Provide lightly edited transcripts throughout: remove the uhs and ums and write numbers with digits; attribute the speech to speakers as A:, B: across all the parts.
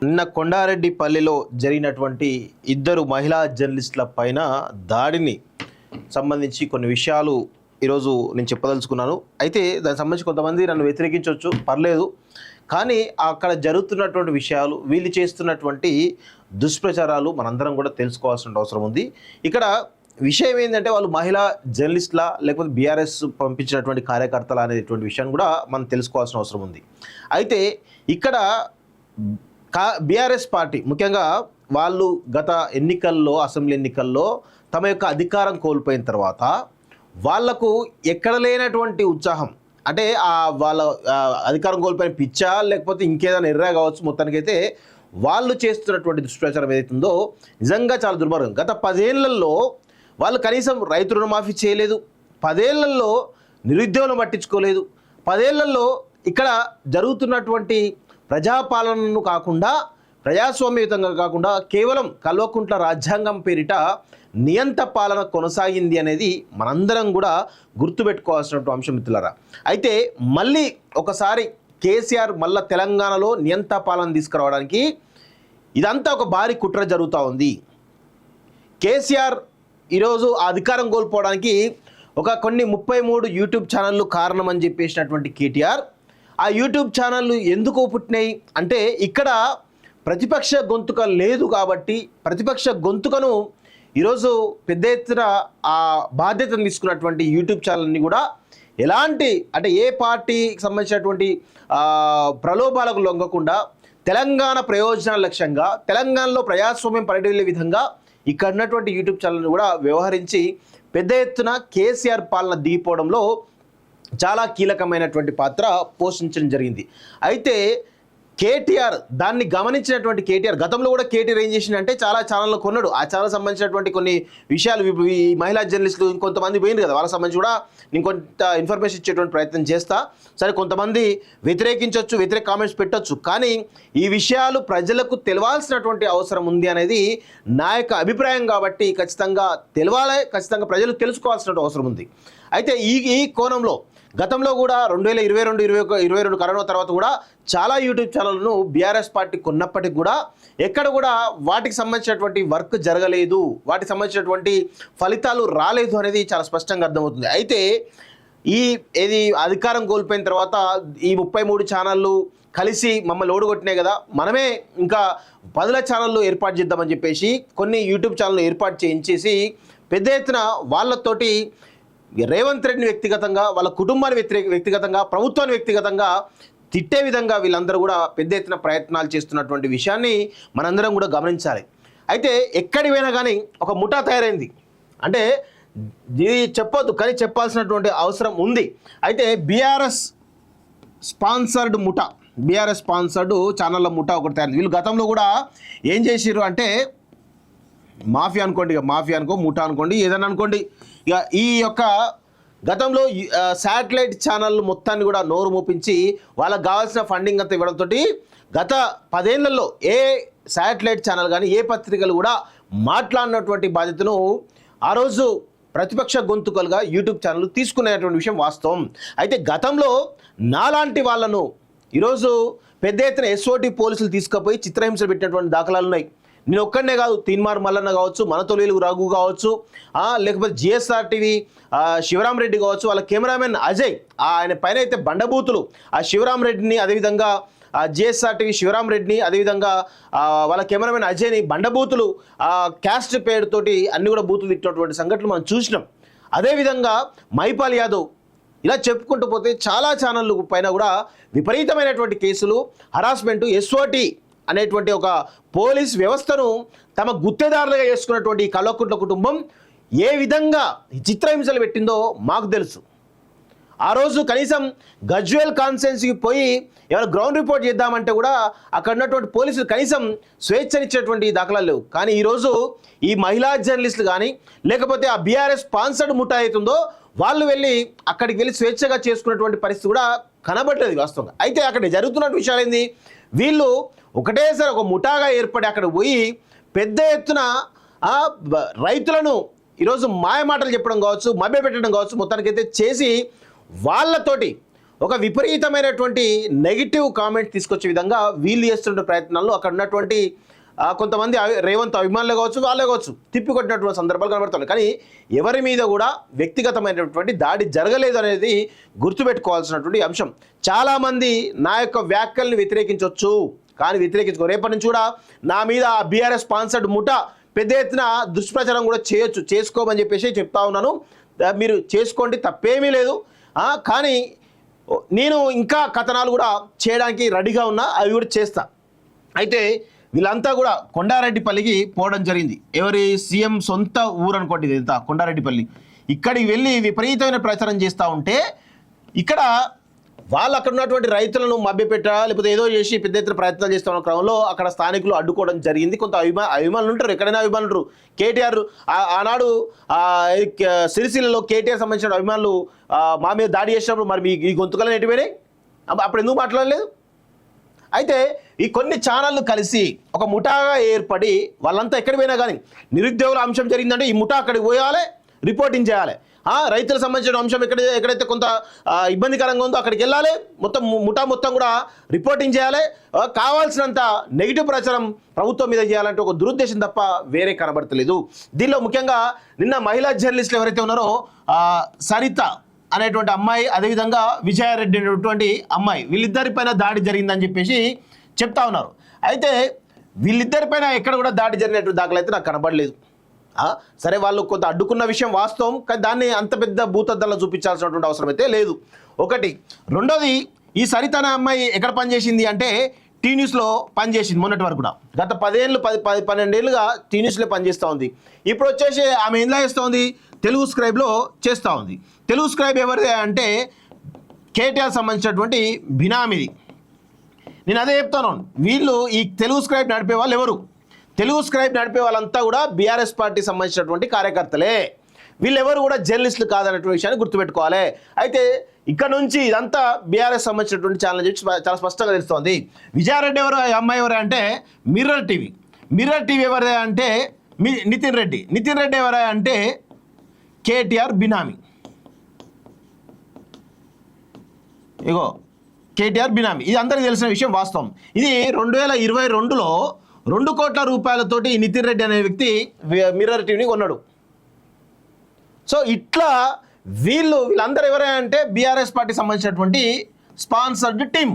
A: నిన్న కొండారెడ్డిపల్లిలో జరిగినటువంటి ఇద్దరు మహిళా జర్నలిస్టుల పైన దాడిని సంబంధించి కొన్ని విషయాలు ఈరోజు నేను చెప్పదలుచుకున్నాను. అయితే దానికి సంబంధించి కొంతమంది నన్ను వ్యతిరేకించవచ్చు, పర్లేదు. కానీ అక్కడ జరుగుతున్నటువంటి విషయాలు, వీళ్ళు చేస్తున్నటువంటి దుష్ప్రచారాలు మనందరం కూడా తెలుసుకోవాల్సిన అవసరం ఉంది. ఇక్కడ విషయం ఏంటంటే వాళ్ళు మహిళా జర్నలిస్టుల లేకపోతే బీఆర్ఎస్ పంపించినటువంటి కార్యకర్తల అనేటువంటి విషయాన్ని కూడా మనం తెలుసుకోవాల్సిన అవసరం ఉంది. అయితే ఇక్కడ బీఆర్ఎస్ పార్టీ ముఖ్యంగా వాళ్ళు గత ఎన్నికల్లో, అసెంబ్లీ ఎన్నికల్లో తమ యొక్క అధికారం కోల్పోయిన తర్వాత వాళ్లకు ఎక్కడ లేనటువంటి ఉత్సాహం, అంటే వాళ్ళ అధికారం కోల్పోయిన పిచ్చా లేకపోతే ఇంకేదైనా ఎర్రా కావచ్చు, మొత్తానికైతే వాళ్ళు చేస్తున్నటువంటి దుష్ప్రచారం ఏదైతుందో నిజంగా చాలా దుర్మార్గం. గత 10 ఏళ్లలో వాళ్ళు కనీసం రైతు రుణమాఫీ చేయలేదు, 10 ఏళ్లలో నిరుద్యోగులను పట్టించుకోలేదు, 10 ఏళ్లలో ఇక్కడ జరుగుతున్నటువంటి ప్రజాపాలనను కాకుండా, ప్రజాస్వామ్యయుతంగా కాకుండా కేవలం కల్వకుంట్ల రాజ్యాంగం పేరిట నియంత పాలన కొనసాగింది అనేది మనందరం కూడా గుర్తుపెట్టుకోవాల్సినటువంటి అంశం మిత్రులారా. అయితే మళ్ళీ ఒకసారి కేసీఆర్ మళ్ళా తెలంగాణలో నియంత పాలన తీసుకురావడానికి ఇదంతా ఒక భారీ కుట్ర జరుగుతూ ఉంది. కేసీఆర్ ఈరోజు ఆ అధికారం కోల్పోవడానికి కొన్ని 33 యూట్యూబ్ ఛానళ్ళు కారణం అని చెప్పేసినటువంటి కేటీఆర్ ఆ యూట్యూబ్ ఛానళ్ళు ఎందుకు పుట్టినాయి అంటే ఇక్కడ ప్రతిపక్ష గొంతుక లేదు కాబట్టి ప్రతిపక్ష గొంతుకను ఈరోజు పెద్ద ఎత్తున ఆ బాధ్యతను తీసుకున్నటువంటి యూట్యూబ్ ఛానల్ని కూడా ఎలాంటి అంటే ఏ పార్టీకి సంబంధించినటువంటి ప్రలోభాలకు లొంగకుండా తెలంగాణ ప్రయోజనాల లక్ష్యంగా తెలంగాణలో ప్రజాస్వామ్యం పరిడవిల్లే విధంగా ఇక్కడ ఉన్నటువంటి యూట్యూబ్ ఛానల్ని కూడా వ్యవహరించి పెద్ద ఎత్తున కేసీఆర్ పాలన దిగిపోవడంలో చాలా కీలకమైనటువంటి పాత్ర పోషించడం జరిగింది. అయితే కేటీఆర్ దాన్ని గమనించినటువంటి కేటీఆర్ గతంలో కూడా కేటీఆర్ ఏం చేసిందంటే చాలా ఛానళ్ళు కొన్నాడు. ఆ ఛానల్ సంబంధించినటువంటి కొన్ని విషయాలు ఈ మహిళా జర్నలిస్టులు ఇంకొంతమంది పోయింది కదా, వాళ్ళకి సంబంధించి కూడా నేను కొంత ఇన్ఫర్మేషన్ ఇచ్చేటువంటి ప్రయత్నం చేస్తా. సరే, కొంతమంది వ్యతిరేకించవచ్చు, వ్యతిరేక కామెంట్స్ పెట్టచ్చు, కానీ ఈ విషయాలు ప్రజలకు తెలవాల్సినటువంటి అవసరం ఉంది అనేది నా యొక్క అభిప్రాయం. కాబట్టి ఖచ్చితంగా తెలవాలి, ఖచ్చితంగా ప్రజలు తెలుసుకోవాల్సిన అవసరం ఉంది. అయితే ఈ కోణంలో గతంలో కూడా 2022 కరోనా తర్వాత కూడా చాలా యూట్యూబ్ ఛానళ్లను బీఆర్ఎస్ పార్టీ కొన్నప్పటికి కూడా ఎక్కడ కూడా వాటికి సంబంధించినటువంటి వర్క్ జరగలేదు, వాటికి సంబంధించినటువంటి ఫలితాలు రాలేదు అనేది చాలా స్పష్టంగా అర్థమవుతుంది. అయితే ఇది అధికారం కోల్పోయిన తర్వాత ఈ 33 ఛానళ్ళు కలిసి మమ్మల్ని ఓడగొట్టినాయి కదా, మనమే ఇంకా 10 ఛానళ్ళు ఏర్పాటు చేద్దామని చెప్పేసి కొన్ని యూట్యూబ్ ఛానళ్ళు ఏర్పాటు చేయించేసి పెద్ద ఎత్తున వాళ్ళతోటి రేవంత్ రెడ్డిని వ్యక్తిగతంగా, వాళ్ళ కుటుంబాన్ని వ్యక్తిగతంగా, ప్రభుత్వాన్ని వ్యక్తిగతంగా తిట్టే విధంగా వీళ్ళందరూ కూడా పెద్ద ఎత్తున ప్రయత్నాలు చేస్తున్నటువంటి విషయాన్ని మనందరం కూడా గమనించాలి. అయితే ఎక్కడి పోయినా కానీ ఒక ముఠా తయారైంది అంటే ఇది చెప్పొద్దు, కానీ చెప్పాల్సినటువంటి అవసరం ఉంది. అయితే బీఆర్ఎస్ స్పాన్సర్డ్ ముఠా, బీఆర్ఎస్ స్పాన్సర్డ్ ఛానళ్ళ ముఠా ఒకటి తయారైంది. వీళ్ళు గతంలో కూడా ఏం చేసిర్రు అంటే మాఫియా అనుకోండి, ఇక మాఫియా అనుకో, ముఠా అనుకోండి, ఏదైనా అనుకోండి, ఇక ఈ యొక్క గతంలో శాటిలైట్ ఛానల్ మొత్తాన్ని కూడా నోరు మోపించి వాళ్ళకు కావాల్సిన ఫండింగ్ అంతా ఇవ్వడంతో గత 10 ఏళ్లలో ఏ శాటిలైట్ ఛానల్ కానీ ఏ పత్రికలు కూడా మాట్లాడినటువంటి బాధ్యతను ఆ రోజు ప్రతిపక్ష గొంతుకలుగా యూట్యూబ్ ఛానల్ తీసుకునేటువంటి విషయం వాస్తవం. అయితే గతంలో నాలాంటి వాళ్ళను ఈరోజు పెద్ద ఎత్తున ఎస్ఓటి పోలీసులు తీసుకుపోయి చిత్రహింసలు పెట్టినటువంటి దాఖలాలు ఉన్నాయి. నేను ఒక్కడనే కాదు, తీన్మార్ మల్లన్న కావచ్చు, మనతొలిలు రఘు కావచ్చు, లేకపోతే జిఎస్ఆర్ టీవీ శివరాం రెడ్డి కావచ్చు, వాళ్ళ కెమెరామెన్ అజయ్, ఆయన పైన అయితే బండబూతులు ఆ శివరాం రెడ్డిని, అదేవిధంగా జిఎస్ఆర్ టీవీ శివరాం రెడ్డిని, అదేవిధంగా వాళ్ళ కెమెరామెన్ అజయ్ని బండబూతులు క్యాస్ట్ పేరుతోటి అన్ని కూడా బూతులు తిట్టినటువంటి సంఘటనలు మనం చూసినాం. అదేవిధంగా మైపాల్ యాదవ్, ఇలా చెప్పుకుంటూ పోతే చాలా ఛానళ్ళు పైన కూడా విపరీతమైనటువంటి కేసులు, హరాస్మెంటు, ఎస్ఓటి అనేటువంటి ఒక పోలీస్ వ్యవస్థను తమ గుత్తేదారులుగా చేసుకున్నటువంటి కల్వకుంట్ల కుటుంబం ఏ విధంగా చిత్రహింసలు పెట్టిందో మాకు తెలుసు. ఆ రోజు కనీసం గజ్వేల్ కాన్స్టిట్యున్సీకి పోయి ఏమైనా గ్రౌండ్ రిపోర్ట్ చేద్దామంటే కూడా అక్కడ ఉన్నటువంటి పోలీసులు కనీసం స్వేచ్ఛనిచ్చేటువంటి దాఖలాలు లేవు. కానీ ఈరోజు ఈ మహిళా జర్నలిస్టులు కానీ లేకపోతే ఆ బీఆర్ఎస్ స్పాన్సర్డ్ ముఠా అవుతుందో వాళ్ళు అక్కడికి వెళ్ళి స్వేచ్ఛగా చేసుకున్నటువంటి పరిస్థితి కూడా కనబట్టలేదు వాస్తవంగా. అయితే అక్కడ జరుగుతున్న విషయాలు ఏంది, వీళ్ళు ఒకటేసారి ఒక ముఠాగా ఏర్పడి అక్కడ పోయి పెద్ద ఎత్తున రైతులను ఈరోజు మాయమాటలు చెప్పడం కావచ్చు, మభ్యపెట్టడం కావచ్చు, మొత్తానికైతే చేసి వాళ్ళతోటి ఒక విపరీతమైనటువంటి నెగిటివ్ కామెంట్ తీసుకొచ్చే విధంగా వీళ్ళు చేస్తున్న ప్రయత్నాల్లో అక్కడ ఉన్నటువంటి కొంతమంది రేవంత్ అభిమానులు కావచ్చు, వాళ్ళే కావచ్చు, తిప్పికొట్టినటువంటి సందర్భాలు కనబడుతున్నాయి. కానీ ఎవరి మీద కూడా వ్యక్తిగతమైనటువంటి దాడి జరగలేదు అనేది గుర్తుపెట్టుకోవాల్సినటువంటి అంశం. చాలామంది నా యొక్క వ్యాఖ్యల్ని వ్యతిరేకించవచ్చు, కానీ వ్యతిరేకించుకో, రేపటి నుంచి కూడా నా మీద బీఆర్ఎస్ స్పాన్సర్డ్ ముఠా పెద్ద ఎత్తున దుష్ప్రచారం కూడా చేసుకోమని చెప్పేసి చెప్తా ఉన్నాను. మీరు చేసుకోండి, తప్పేమీ లేదు. కానీ నేను ఇంకా కథనాలు కూడా చేయడానికి రెడీగా ఉన్నా, అవి కూడా చేస్తా. అయితే వీళ్ళంతా కూడా కొండారెడ్డిపల్లికి పోవడం జరిగింది. ఎవరి సీఎం సొంత ఊరు అనుకోండి ఇది, కొండారెడ్డిపల్లి. ఇక్కడికి వెళ్ళి విపరీతమైన ప్రచారం చేస్తూ ఉంటే ఇక్కడ వాళ్ళు అక్కడ ఉన్నటువంటి రైతులను మభ్యపెట్ట లేకపోతే ఏదో చేసి పెద్ద ఎత్తున ప్రయత్నాలు చేస్తున్న క్రమంలో అక్కడ స్థానికులు అడ్డుకోవడం జరిగింది. కొంత అభిమానులు ఉంటారు, ఎక్కడైనా అభిమానులు ఉంటారు. కేటీఆర్ ఆనాడు సిరిసిల్లలో కేటీఆర్ సంబంధించిన అభిమానులు మా మీద దాడి చేసినప్పుడు మరి మీ గొంతుకలను ఎటుపోయినాయి? అప్పుడు ఎందుకు మాట్లాడలేదు? అయితే ఈ కొన్ని ఛానళ్ళు కలిసి ఒక ముఠాగా ఏర్పడి వాళ్ళంతా ఎక్కడికి పోయినా కానీ నిరుద్యోగుల అంశం జరిగిందంటే ఈ ముఠా అక్కడికి పోయాలి, రిపోర్టింగ్ చేయాలి. రైతులకు సంబంధించిన అంశం ఎక్కడైతే కొంత ఇబ్బందికరంగా ఉందో అక్కడికి వెళ్ళాలి, మొత్తం ముఠా మొత్తం కూడా రిపోర్టింగ్ చేయాలి. కావాల్సినంత నెగిటివ్ ప్రచారం ప్రభుత్వం మీద చేయాలంటే ఒక దురుద్దేశం తప్ప వేరే కనబడతలేదు. దీనిలో ముఖ్యంగా నిన్న మహిళా జర్నలిస్టులు ఎవరైతే ఉన్నారో సరిత అనేటువంటి అమ్మాయి, అదేవిధంగా విజయారెడ్డి అనేటువంటి అమ్మాయి, వీళ్ళిద్దరిపైన దాడి జరిగిందని చెప్పేసి చెప్తా ఉన్నారు. అయితే వీళ్ళిద్దరిపైన ఎక్కడ కూడా దాడి జరిగినటువంటి దాఖలు అయితే నాకు కనబడలేదు. సరే, వాళ్ళు కొంత అడ్డుకున్న విషయం వాస్తవం, కానీ దాన్ని అంత పెద్ద భూతద్దంలో చూపించాల్సినటువంటి అవసరం అయితే లేదు. ఒకటి. రెండోది, ఈ సరిత అనే అమ్మాయి ఎక్కడ పనిచేసింది అంటే టీ న్యూస్లో పనిచేసింది మొన్నటి వరకు కూడా. గత 12 ఏళ్ళుగా టీ న్యూస్లో పనిచేస్తూ ఉంది. ఇప్పుడు వచ్చేసి ఆమె ఎలా చేస్తూ ఉంది? తెలుగు స్క్రైబ్లో చేస్తూ ఉంది. తెలుగు స్క్రైబ్ ఎవరిదే అంటే కేటీఆర్ సంబంధించినటువంటి బినామీది. నేను అదే చెప్తాను, వీళ్ళు ఈ తెలుగు స్క్రైబ్ నడిపే వాళ్ళు ఎవరు? తెలుగు స్క్రైబ్ నడిపే వాళ్ళంతా కూడా బీఆర్ఎస్ పార్టీ సంబంధించినటువంటి కార్యకర్తలే. వీళ్ళెవరు కూడా జర్నలిస్టులు కాదన్నటువంటి విషయాన్ని గుర్తుపెట్టుకోవాలి. అయితే ఇక్కడ నుంచి ఇదంతా బీఆర్ఎస్ సంబంధించినటువంటి ఛానల్ చెప్పి చాలా స్పష్టంగా తెలుస్తోంది. విజయారెడ్డి ఎవరు, అమ్మాయి ఎవరు అంటే మిర్రర్ టీవీ ఎవరే అంటే నితిన్ రెడ్డి ఎవరే అంటే కేటీఆర్ బినామీ. ఇగో కేటీఆర్ బినామీ, ఇది అందరికీ తెలిసిన విషయం, వాస్తవం. ఇది 2022లో 2 కోట్ల రూపాయలతోటి నితిన్ రెడ్డి అనే వ్యక్తి మిర్రర్ టీవీని కొన్నాడు. సో ఇట్లా వీళ్ళందరూ ఎవరైనా అంటే బీఆర్ఎస్ పార్టీ సంబంధించినటువంటి స్పాన్సర్డ్ టీం.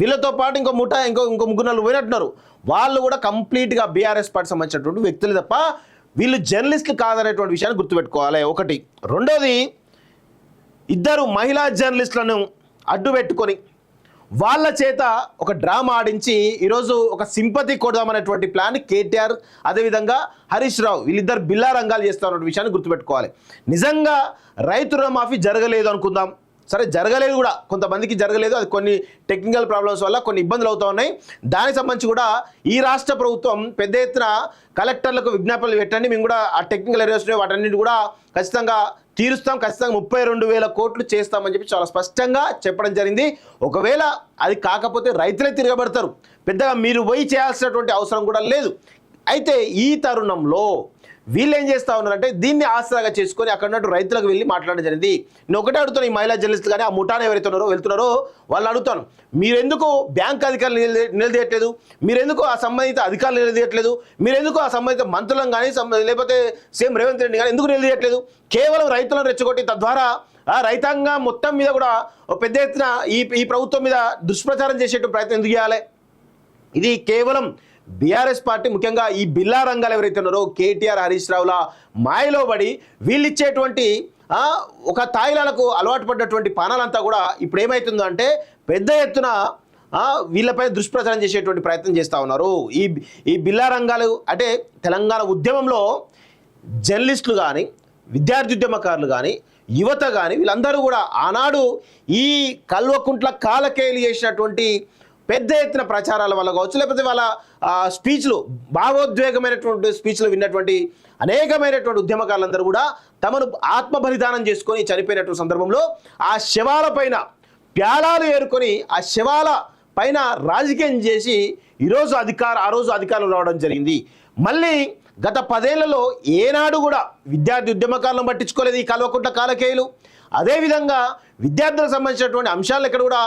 A: వీళ్ళతో పాటు ఇంకో ముగ్గురు పోయినట్టున్నారు. వాళ్ళు కూడా కంప్లీట్గా బీఆర్ఎస్ పార్టీ సంబంధించినటువంటి వ్యక్తులు తప్ప వీళ్ళు జర్నలిస్టులు కాదనేటువంటి విషయాన్ని గుర్తుపెట్టుకోవాలి. ఒకటి. రెండోది, ఇద్దరు మహిళా జర్నలిస్టులను అడ్డు పెట్టుకొని వాళ్ళ చేత ఒక డ్రామా ఆడించి ఈరోజు ఒక సింపతి కొడదామనేటువంటి ప్లాన్ కేటీఆర్, అదేవిధంగా హరీష్ రావు, వీళ్ళిద్దరు బిల్లా రంగాలు చేస్తున్న విషయాన్ని గుర్తుపెట్టుకోవాలి. నిజంగా రైతు రుణమాఫీ జరగలేదు అనుకుందాం, సరే జరగలేదు కూడా, కొంతమందికి జరగలేదు, అది కొన్ని టెక్నికల్ ప్రాబ్లమ్స్ వల్ల కొన్ని ఇబ్బందులు అవుతూ ఉన్నాయి. దానికి సంబంధించి కూడా ఈ రాష్ట్ర ప్రభుత్వం పెద్ద ఎత్తున కలెక్టర్లకు విజ్ఞాపనలు పెట్టండి, మేము కూడా ఆ టెక్నికల్ ఏరియాస్ వాటన్నింటి కూడా ఖచ్చితంగా తీరుస్తాం, ఖచ్చితంగా 32,000 కోట్లు చేస్తామని చెప్పి చాలా స్పష్టంగా చెప్పడం జరిగింది. ఒకవేళ అది కాకపోతే రైతులే తిరగబడతారు, పెద్దగా మీరు పోయి చేయాల్సినటువంటి అవసరం కూడా లేదు. అయితే ఈ తరుణంలో వీళ్ళు ఏం చేస్తూ ఉన్నారంటే దీన్ని ఆసరాగా చేసుకొని అక్కడ ఉన్నట్టు రైతులకు వెళ్ళి మాట్లాడడం జరిగింది. నేను ఒకటే అడుగుతాను, ఈ మహిళా జర్నలిస్టులు కానీ ఆ ముఠాను ఎవరైతే వెళ్తున్నారో వాళ్ళని అడుగుతాను, మీరెందుకు బ్యాంక్ అధికారులు నిలదీయట్లేదు? మీరెందుకు ఆ సంబంధిత అధికారులు నిలదీయట్లేదు? మీరెందుకు ఆ సంబంధిత మంత్రులను కానీ లేకపోతే సీఎం రేవంత్ రెడ్డి కానీ ఎందుకు నిలదీయట్లేదు? కేవలం రైతులను రెచ్చగొట్టి తద్వారా రైతాంగం మొత్తం మీద కూడా పెద్ద ఎత్తున ఈ ప్రభుత్వం మీద దుష్ప్రచారం చేసేటువంటి ప్రయత్నం ఎందుకు చేయాలి? ఇది కేవలం బీఆర్ఎస్ పార్టీ, ముఖ్యంగా ఈ బిల్లా రంగాలు ఎవరైతే ఉన్నారో కేటీఆర్, హరీష్ రావుల మాయలో పడి వీళ్ళిచ్చేటువంటి ఒక తాయిలాలకు అలవాటు పడ్డటువంటి పానాలంతా కూడా ఇప్పుడు ఏమవుతుందో అంటే పెద్ద ఎత్తున వీళ్ళపై దుష్ప్రచారం చేసేటువంటి ప్రయత్నం చేస్తూ ఉన్నారు. ఈ బిల్లా రంగాలు అంటే తెలంగాణ ఉద్యమంలో జర్నలిస్టులు కానీ, విద్యార్థి ఉద్యమకారులు కానీ, యువత కానీ వీళ్ళందరూ కూడా ఆనాడు ఈ కల్వకుంట్ల కాలకేలు చేసినటువంటి పెద్ద ఎత్తున ప్రచారాల వల్ల కావచ్చు, లేకపోతే వాళ్ళ స్పీచ్లు, భావోద్వేగమైనటువంటి స్పీచ్లు విన్నటువంటి అనేకమైనటువంటి ఉద్యమకారులందరూ కూడా తమను ఆత్మ బలిదానం చేసుకొని చనిపోయినటువంటి సందర్భంలో ఆ శవాల పైన ప్యాలాలు ఏరుకొని ఆ శవాల పైన రాజకీయం చేసి ఆ రోజు అధికారులు రావడం జరిగింది. మళ్ళీ గత 10 ఏళ్లలో ఏనాడు కూడా విద్యార్థి ఉద్యమకాలను పట్టించుకోలేదు ఈ కల్వకుంట్ల కాలకేయులు. అదేవిధంగా విద్యార్థులకు సంబంధించినటువంటి అంశాలు ఎక్కడ కూడా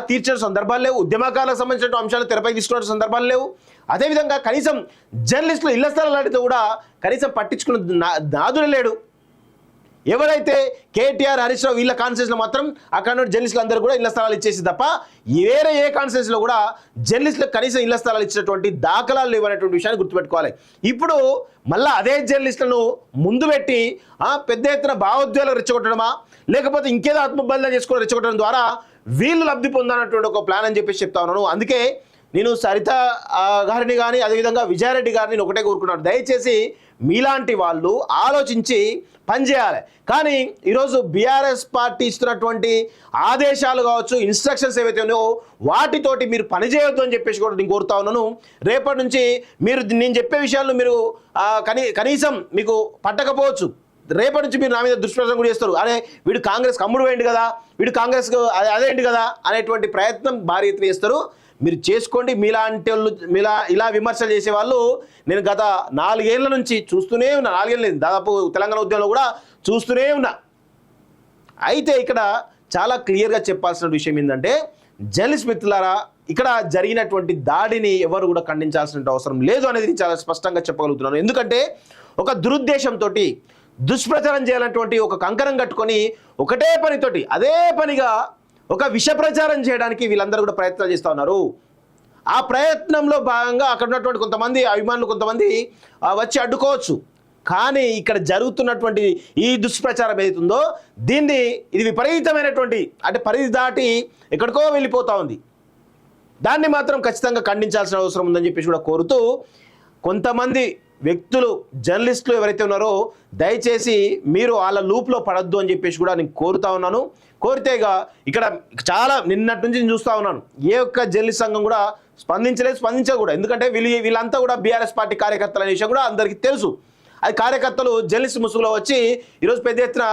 A: తీర్చిన సందర్భాలు లేవు, ఉద్యమకాలకు సంబంధించిన అంశాలు తెరపై తీసుకున్న సందర్భాలు లేవు. అదేవిధంగా కనీసం జర్నలిస్టులు ఇళ్ల స్థలాలు లాంటితో కూడా కనీసం పట్టించుకున్న నాదులు లేడు. ఎవరైతే కేటీఆర్, హరీష్ రావు వీళ్ళ కాన్స్టిట్యూన్సీలో మాత్రం అక్కడ ఉన్న జర్నలిస్టులు అందరూ కూడా ఇళ్ల స్థలాలు ఇచ్చేసి తప్ప వేరే ఏ కాన్స్టిట్యూన్సీలో కూడా జర్నలిస్టులకు కనీసం ఇళ్ల స్థలాలు ఇచ్చినటువంటి దాఖలాలు లేవనేటువంటి విషయాన్ని గుర్తుపెట్టుకోవాలి. ఇప్పుడు మళ్ళీ అదే జర్నలిస్టులను ముందు పెట్టి పెద్ద ఎత్తున భావోద్వేగాలు రెచ్చగొట్టడమా లేకపోతే ఇంకేదో ఆత్మబలిదానం చేసుకుని రెచ్చగొట్టడం ద్వారా వీళ్ళు లబ్ధి పొందాలన్నటువంటి ఒక ప్లాన్ అని చెప్పేసి చెప్తా ఉన్నాను. అందుకే నేను సరిత గారిని కానీ అదేవిధంగా విజయారెడ్డి గారిని నేను ఒకటే కోరుకున్నాను, దయచేసి మీలాంటి వాళ్ళు ఆలోచించి పనిచేయాలి. కానీ ఈరోజు బీఆర్ఎస్ పార్టీ ఇస్తున్నటువంటి ఆదేశాలు కావచ్చు, ఇన్స్ట్రక్షన్స్ ఏవైతే ఉన్నాయో వాటితోటి మీరు పనిచేయొద్దు అని చెప్పేసి కూడా నేను కోరుతా ఉన్నాను. రేపటి నుంచి మీరు నేను చెప్పే విషయాలను మీరు కనీసం మీకు పట్టకపోవచ్చు, రేపటి నుంచి మీరు నా మీద దుష్ప్రచారం కూడా చేస్తారు. అరే వీడు కాంగ్రెస్ కమ్ముడు వేయండి కదా, వీడు కాంగ్రెస్ అదేంటి కదా అనేటువంటి ప్రయత్నం భారీ ఎత్తున చేస్తారు. మీరు చేసుకోండి. మీలాంటి వాళ్ళు ఇలా విమర్శలు చేసేవాళ్ళు నేను గత 4 ఏళ్ల నుంచి చూస్తూనే ఉన్నా. 4 ఏళ్ళు లేదు, దాదాపు తెలంగాణ ఉద్యమంలో కూడా చూస్తూనే ఉన్నా. అయితే ఇక్కడ చాలా క్లియర్గా చెప్పాల్సిన విషయం ఏంటంటే, జర్నలిస్ట్ మిత్రులారా, ఇక్కడ జరిగినటువంటి దాడిని ఎవరు కూడా ఖండించాల్సిన అవసరం లేదు అనేది చాలా స్పష్టంగా చెప్పగలుగుతున్నాను. ఎందుకంటే ఒక దురుద్దేశంతో దుష్ప్రచారం చేయాలన్నటువంటి ఒక కంకణం కట్టుకొని ఒకటే పనితోటి అదే పనిగా ఒక విష ప్రచారం చేయడానికి వీళ్ళందరూ కూడా ప్రయత్నాలు చేస్తూ ఉన్నారు. ఆ ప్రయత్నంలో భాగంగా అక్కడ ఉన్నటువంటి కొంతమంది అభిమానులు కొంతమంది వచ్చి అడ్డుకోవచ్చు. కానీ ఇక్కడ జరుగుతున్నటువంటి ఈ దుష్ప్రచారం ఏదైతుందో ఇది విపరీతమైనటువంటి అంటే పరిధి దాటి ఎక్కడికో వెళ్ళిపోతూ ఉంది. దాన్ని మాత్రం ఖచ్చితంగా ఖండించాల్సిన అవసరం ఉందని చెప్పేసి కూడా కోరుతూ, కొంతమంది వ్యక్తులు జర్నలిస్టులు ఎవరైతే ఉన్నారో దయచేసి మీరు వాళ్ళ లూప్లో పడద్దు అని చెప్పేసి కూడా నేను కోరుతా ఉన్నాను. కోరితేగా ఇక్కడ చాలా నిన్నటి నుంచి నేను చూస్తూ ఉన్నాను, ఏ ఒక్క జర్నలిస్ట్ సంఘం కూడా స్పందించకూడదు. ఎందుకంటే వీళ్ళంతా కూడా బీఆర్ఎస్ పార్టీ కార్యకర్తలు అనే విషయం కూడా అందరికీ తెలుసు. అది కార్యకర్తలు జర్నలిస్ట్ ముసుగులో వచ్చి ఈరోజు పెద్ద ఎత్తున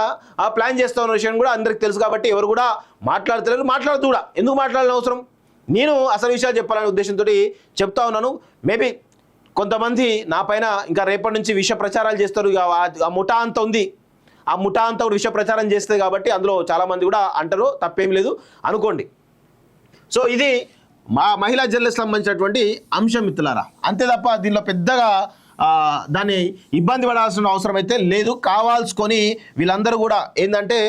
A: ప్లాన్ చేస్తూ ఉన్న విషయం కూడా అందరికీ తెలుసు. కాబట్టి ఎవరు కూడా మాట్లాడతలేరు, మాట్లాడుతూ కూడా ఎందుకు మాట్లాడాలని అవసరం. నేను అసలు విషయాలు చెప్పాలనే ఉద్దేశంతో చెప్తా ఉన్నాను. మేబీ కొంతమంది నా పైన ఇంకా రేపటి నుంచి విష ప్రచారాలు చేస్తారు. ఆ ముఠా అంతా ఉంది, ఆ ముఠా అంతా కూడా విష ప్రచారం చేస్తుంది కాబట్టి అందులో చాలామంది కూడా అంటారు, తప్పేం లేదు అనుకోండి. సో ఇది మా మహిళా జర్నలిస్ట్ సంబంధించినటువంటి అంశం మిత్రులారా. అంతే తప్ప దీనిలో పెద్దగా దాన్ని ఇబ్బంది పడాల్సిన అవసరం అయితే లేదు. కావాల్సుకొని వీళ్ళందరూ కూడా ఏంటంటే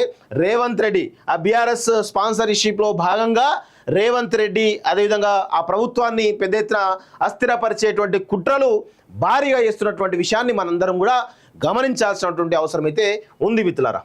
A: రేవంత్ రెడ్డి ఆ బీఆర్ఎస్ స్పాన్సర్షిప్లో భాగంగా రేవంత్ రెడ్డి అదేవిధంగా ఆ ప్రభుత్వాన్ని పెద్ద ఎత్తున అస్థిరపరిచేటువంటి కుట్రలు భారీగా చేస్తున్నటువంటి విషయాన్ని మనందరం కూడా గమనించాల్సినటువంటి అవసరం అయితే ఉంది మిత్రులారా.